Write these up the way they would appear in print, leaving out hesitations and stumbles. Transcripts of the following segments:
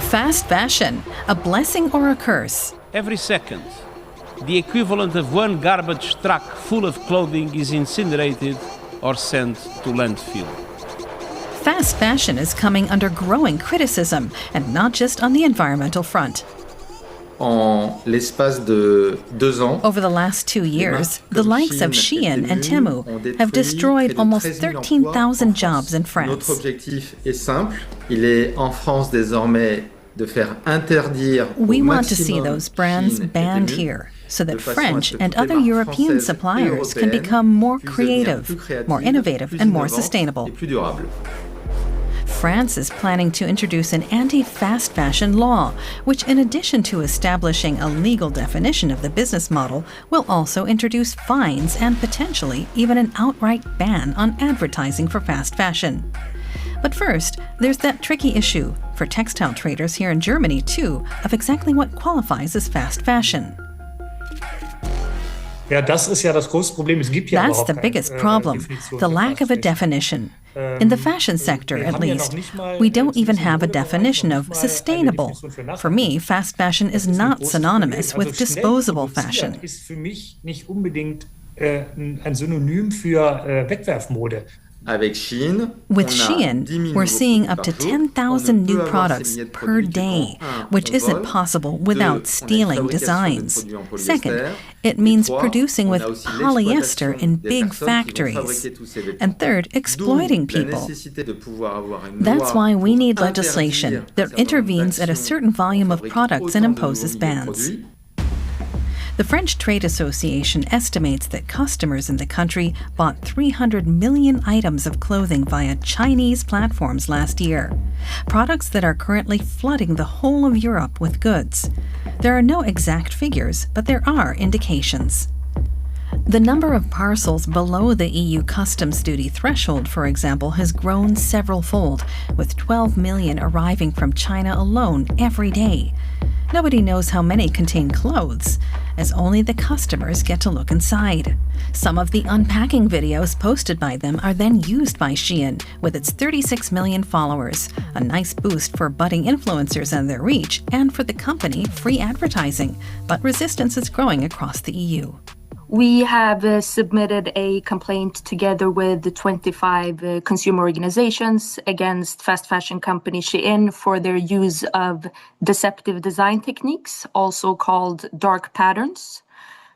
Fast fashion, a blessing or a curse? Every second, the equivalent of one garbage truck full of clothing is incinerated or sent to landfill. Fast fashion is coming under growing criticism, and not just on the environmental front. En l'espace de 2 ans, over the last 2 years, the likes of Shein and Temu have destroyed almost 13,000 jobs in France. Notre objectif est simple. Il est en France désormais de faire interdire We want to see those brands banned here, so that French and other European suppliers can become more creative, more innovative, and more sustainable. France is planning to introduce an anti-fast fashion law, which, in addition to establishing a legal definition of the business model, will also introduce fines and potentially even an outright ban on advertising for fast fashion. But first, there's that tricky issue, for textile traders here in Germany too, of exactly what qualifies as fast fashion. That's the biggest problem, the lack of a definition. In the fashion sector, at least, we don't even have a definition of sustainable. For me, fast fashion is not synonymous with disposable fashion. With Shein, we're seeing up to 10,000 new products per day, which isn't possible without stealing designs. Second, it means producing with polyester in big factories. And third, exploiting people. That's why we need legislation that intervenes at a certain volume of products and imposes bans. The French Trade Association estimates that customers in the country bought 300 million items of clothing via Chinese platforms last year, products that are currently flooding the whole of Europe with goods. There are no exact figures, but there are indications. The number of parcels below the EU customs duty threshold, for example, has grown several-fold, with 12 million arriving from China alone every day. Nobody knows how many contain clothes, as only the customers get to look inside. Some of the unpacking videos posted by them are then used by Shein, with its 36 million followers, a nice boost for budding influencers and their reach, and for the company, free advertising. But resistance is growing across the EU. We have submitted a complaint together with the 25 consumer organizations against fast fashion company Shein for their use of deceptive design techniques, also called dark patterns.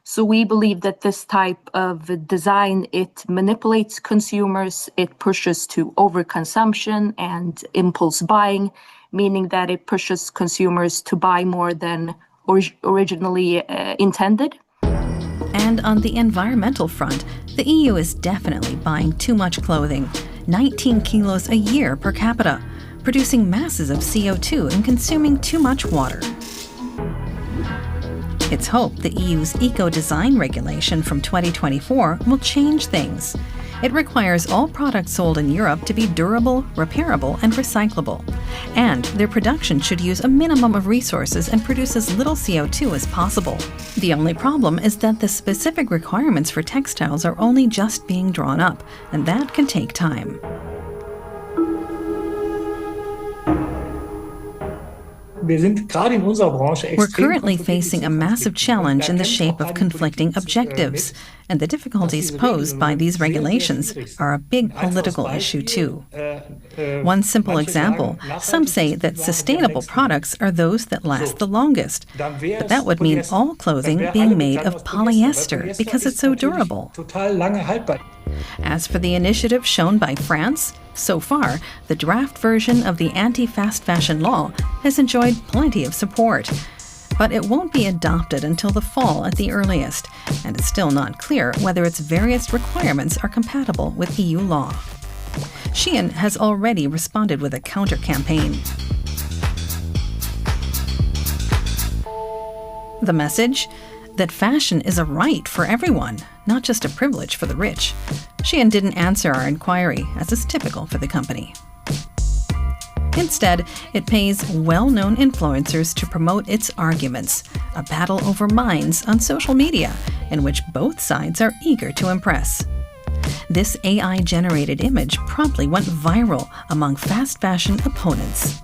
So we believe that this type of design, it manipulates consumers, it pushes to overconsumption and impulse buying, meaning that it pushes consumers to buy more than originally intended. And on the environmental front, the EU is definitely buying too much clothing, 19 kilos a year per capita, producing masses of CO2 and consuming too much water. It's hoped the EU's eco-design regulation from 2024 will change things. It requires all products sold in Europe to be durable, repairable, and recyclable. And their production should use a minimum of resources and produce as little CO2 as possible. The only problem is that the specific requirements for textiles are only just being drawn up, and that can take time. We're currently facing a massive challenge in the shape of conflicting objectives, and the difficulties posed by these regulations are a big political issue too. One simple example, some say that sustainable products are those that last the longest, but that would mean all clothing being made of polyester because it's so durable. As for the initiative shown by France, so far, the draft version of the anti-fast fashion law has enjoyed plenty of support. But it won't be adopted until the fall at the earliest, and it's still not clear whether its various requirements are compatible with EU law. Shein has already responded with a counter-campaign. The message? That fashion is a right for everyone, not just a privilege for the rich. Shein didn't answer our inquiry, as is typical for the company. Instead, it pays well-known influencers to promote its arguments, a battle over minds on social media, in which both sides are eager to impress. This AI-generated image promptly went viral among fast fashion opponents.